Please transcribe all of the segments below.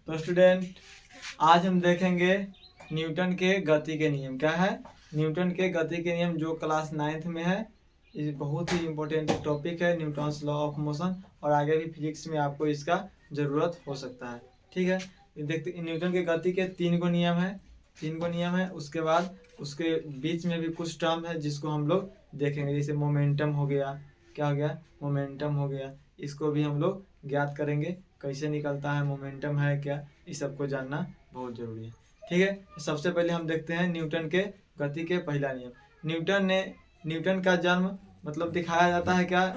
तो स्टूडेंट आज हम देखेंगे न्यूटन के गति के नियम। क्या है? न्यूटन के गति के नियम, जो क्लास 9th में है। ये बहुत ही इंपॉर्टेंट टॉपिक है, न्यूटन्स लॉ ऑफ मोशन, और आगे भी फिजिक्स में आपको इसका ज़रूरत हो सकता है। ठीक है, देखते न्यूटन के गति के 3 नियम है। 3 नियम है। उसके बाद उसके बीच में भी कुछ टर्म है जिसको हम लोग देखेंगे, जैसे मोमेंटम हो गया। क्या हो गया? मोमेंटम हो गया। इसको भी हम लोग ज्ञात करेंगे, कैसे निकलता है, मोमेंटम है क्या, इस सब को जानना बहुत जरूरी है। ठीक है, सबसे पहले हम देखते हैं न्यूटन के गति के पहला नियम। न्यूटन का जन्म मतलब दिखाया जाता है क्या,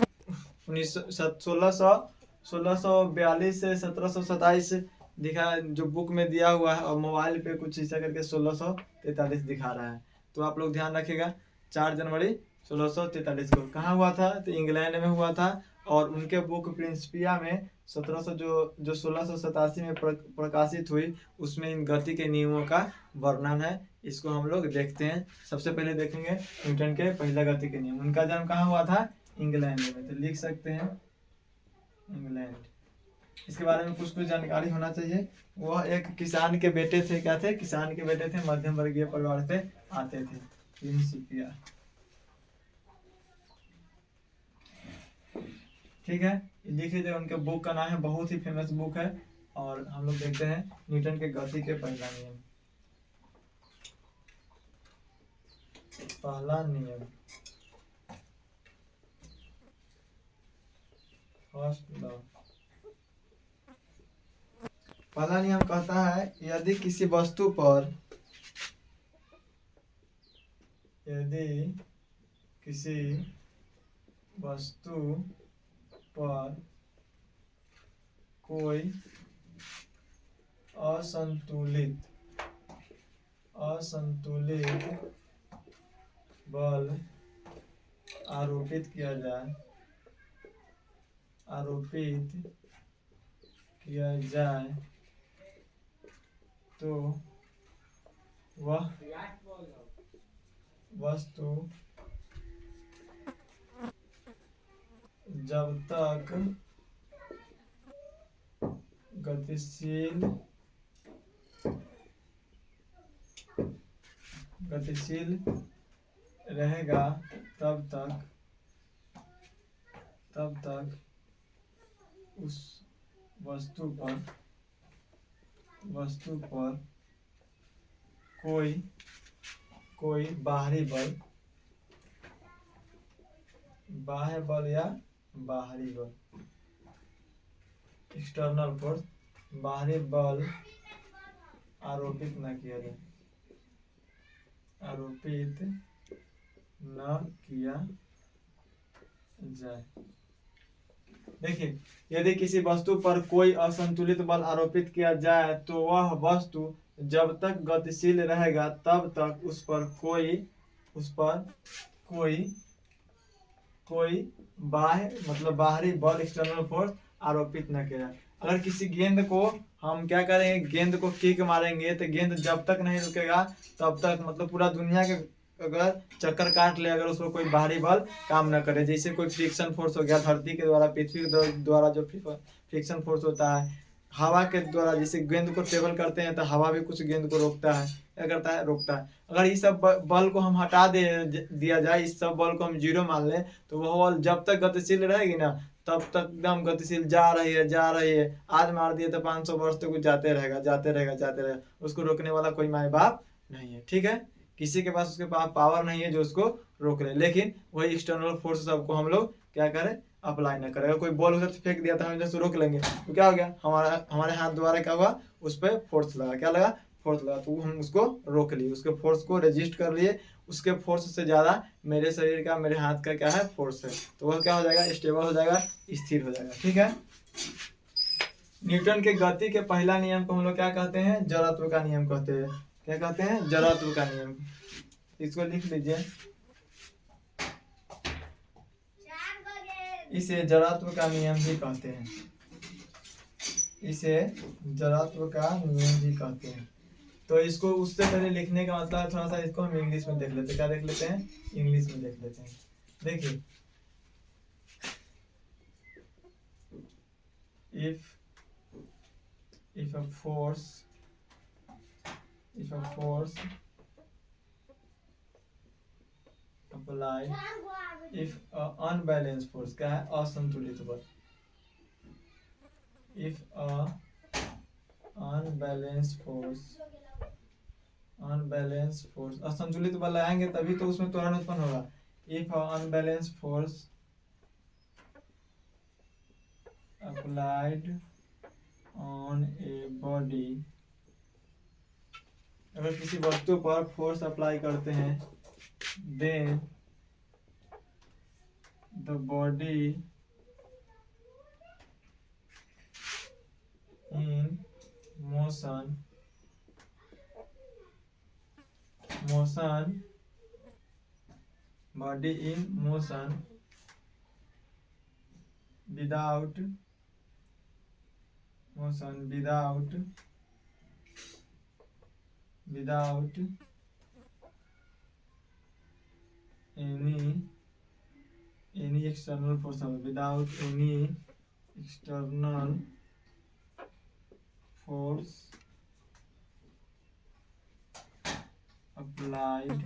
1642 से 1727 दिखा, जो बुक में दिया हुआ है, और मोबाइल पे कुछ ऐसा करके 1643 दिखा रहा है। तो आप लोग ध्यान रखिएगा, 4 जनवरी 1643 को कहाँ हुआ था? तो इंग्लैंड में हुआ था। और उनके बुक प्रिंसिपिया में 1700 जो 1687 में प्रकाशित हुई, उसमें इन गति के नियमों का वर्णन है। इसको हम लोग देखते हैं। सबसे पहले देखेंगे न्यूटन के पहला गति के नियम। उनका जन्म कहाँ हुआ था? इंग्लैंड में। तो लिख सकते हैं इंग्लैंड। इसके बारे में कुछ जानकारी होना चाहिए। वह एक किसान के बेटे थे। क्या थे? किसान के बेटे थे, मध्यम वर्गीय परिवार से आते थे। प्रिंसिपिया। ठीक है, लिख लीजिए। उनके बुक का नाम है, बहुत ही फेमस बुक है। और हम लोग देखते हैं न्यूटन के गति के पहला नियम। पहला नियम, फर्स्ट लॉ। पहला नियम कहता है, यदि किसी वस्तु पर कोई असंतुलित बल आरोपित किया जाए तो वह वस्तु जब तक गतिशील रहेगा तब तक उस वस्तु पर कोई बाह्य बल या बाहरी बल, एक्सटर्नल फोर्स, बाहरी बल आरोपित न किया जाए। देखिए, यदि किसी वस्तु पर कोई असंतुलित बल आरोपित किया जाए तो वह वस्तु जब तक गतिशील रहेगा तब तक उस पर कोई बाह्य मतलब बाहरी बल, एक्सटर्नल फोर्स आरोपित न किया। अगर किसी गेंद को हम क्या करेंगे, गेंद को किक मारेंगे, तो गेंद जब तक नहीं रुकेगा तब तक, मतलब पूरा दुनिया के अगर चक्कर काट ले, अगर उसको कोई बाहरी बल काम न करे, जैसे कोई फ्रिक्शन फोर्स हो गया धरती के द्वारा, पृथ्वी के द्वारा जो फ्रिक्शन फोर्स होता है, हवा के द्वारा जैसे गेंद को ट्रेवल करते हैं तो हवा भी कुछ गेंद को रोकता है। क्या करता है? रोकता है। अगर इस सब बल को हम हटा दिया जाए, इस सब बल को हम जीरो मान लें, तो वह बल जब तक गतिशील रहेगी ना तब तक एकदम गतिशील जा रही है। आज मार दिए तो 500 वर्ष तक जाते रहेगा। उसको रोकने वाला कोई माँ बाप नहीं है। ठीक है, किसी के पास उसके पास पावर नहीं है जो उसको रोक ले। लेकिन वही एक्सटर्नल फोर्स सबको हम लोग क्या करें, अप्लाई ना करें। अगर कोई बॉल उधर से फेंक दिया था, हम इधर से रोक लेंगे, तो क्या हो गया, हमारे हाथ द्वारा क्या हुआ, उस पर फोर्स लगा। क्या लगा? फोर्स लगा। तो हम उसको रोक लिए, उसके फोर्स को रेजिस्ट कर लिए। उसके फोर्स से ज़्यादा मेरे शरीर का, मेरे हाथ का क्या है, फोर्स है। तो वह क्या हो जाएगा, स्टेबल हो जाएगा, स्थिर हो जाएगा। ठीक है, न्यूटन के गति के पहला नियम को हम लोग क्या कहते हैं? जड़त्व का नियम कहते हैं। क्या कहते हैं? जड़त्व का नियम। इसको लिख लीजिए, इसे जड़त्व का नियम भी कहते हैं। तो इसको उससे पहले लिखने का मतलब है, थोड़ा सा इसको हम इंग्लिश में देख लेते हैं। क्या देख लेते हैं? इंग्लिश में देख लेते हैं। देखिए, if a force applied, if a unbalanced force, क्या है, असंतुलित बल, if a unbalanced force, असंतुलित बल लगाएंगे तभी तो उसमें त्वरण उत्पन्न होगा। if a unbalanced force applied on a body, अगर किसी वस्तु पर फोर्स अप्लाई करते हैं, then the body in motion without any external force, without any external force applied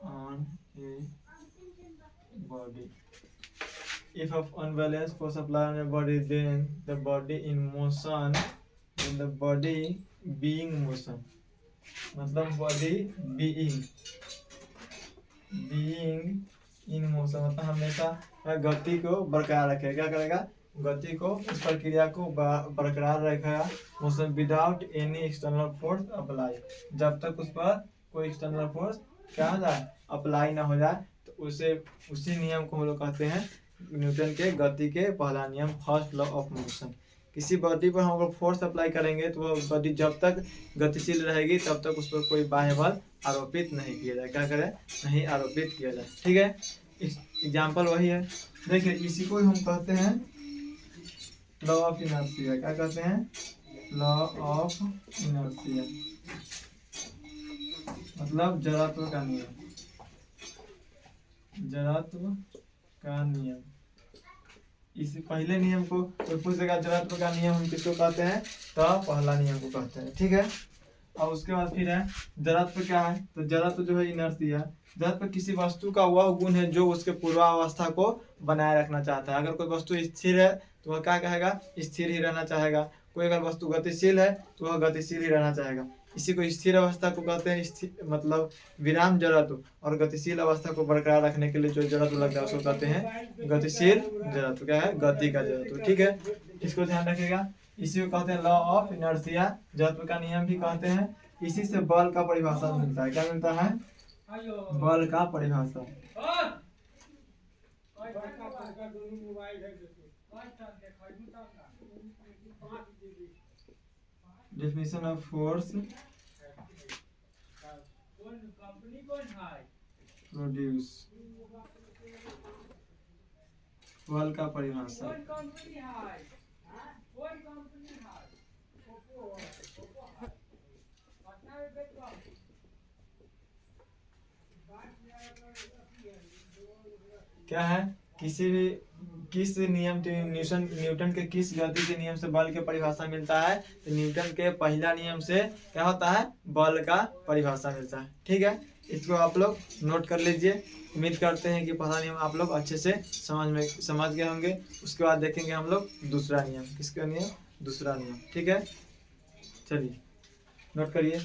on a body. If of unbalanced force applied on a body, then the body in motion, then the body being motion, मतलब body being in motion, मतलब हमेशा गति को बरकरार रखेगा। क्या करेगा, गति को, इस प्रक्रिया को बरकरार रखेगा। Motion without any external force apply, जब तक उस पर कोई एक्सटर्नल फोर्स क्या हो जाए, अप्लाई ना हो जाए। तो उसी नियम को हम लोग कहते हैं न्यूटन के गति के पहला नियम, फर्स्ट लॉ ऑफ मोशन। किसी बॉडी पर हम लोग फोर्स अप्लाई करेंगे तो वह बॉडी जब तक गतिशील रहेगी तब तक उस पर कोई बाह्य बल आरोपित नहीं किया जाए। क्या करें, नहीं आरोपित किया जाए। ठीक है, एग्जाम्पल वही है। देखिए इसी को हम कहते हैं लॉ ऑफ इनर्शिया। क्या कहते हैं, लॉ ऑफ इनर्शिया, मतलब जड़त्व का नियम। इसी पहले नियम को कोई पूछेगा जड़त्व का नियम हम किसको कहते हैं, तो पहला नियम को कहते हैं। ठीक है, और उसके बाद फिर है जड़त्व क्या है, तो जड़त्व जो है इनर्शिया। जड़त्व किसी वस्तु का वह गुण है जो उसके पूर्वावस्था को बनाए रखना चाहता है। अगर कोई वस्तु स्थिर है तो वह क्या कहेगा, स्थिर ही रहना चाहेगा। कोई अगर वस्तु गतिशील है तो वह गतिशील ही रहना चाहेगा। इसी को स्थिर अवस्था को कहते हैं मतलब विराम जड़त्व, और गतिशील अवस्था को बरकरार रखने के लिए जो जड़त्व लगता है उसको कहते हैं गतिशील जड़त्व। क्या है, गति का जड़त्व। ठीक है, इसको ध्यान रखिएगा। इसी को कहते हैं लॉ ऑफ इनर्शिया, जड़त्व का नियम भी कहते हैं। इसी से बल का परिभाषा मिलता है। क्या मिलता है, बल का परिभाषा। डेफिनेशन ऑफ फोर्स प्रोड्यूस, बल का परिभाषा। क्या है, किस नियम, न्यूटन के किस गति के नियम से बल के परिभाषा मिलता है, तो न्यूटन के पहला नियम से क्या होता है, बल का परिभाषा मिलता है। ठीक है, इसको आप लोग नोट कर लीजिए। उम्मीद करते हैं कि पहला नियम आप लोग अच्छे से समझ गए होंगे। उसके बाद देखेंगे हम लोग दूसरा नियम। किसका नियम, दूसरा नियम। ठीक है, चलिए नोट करिए।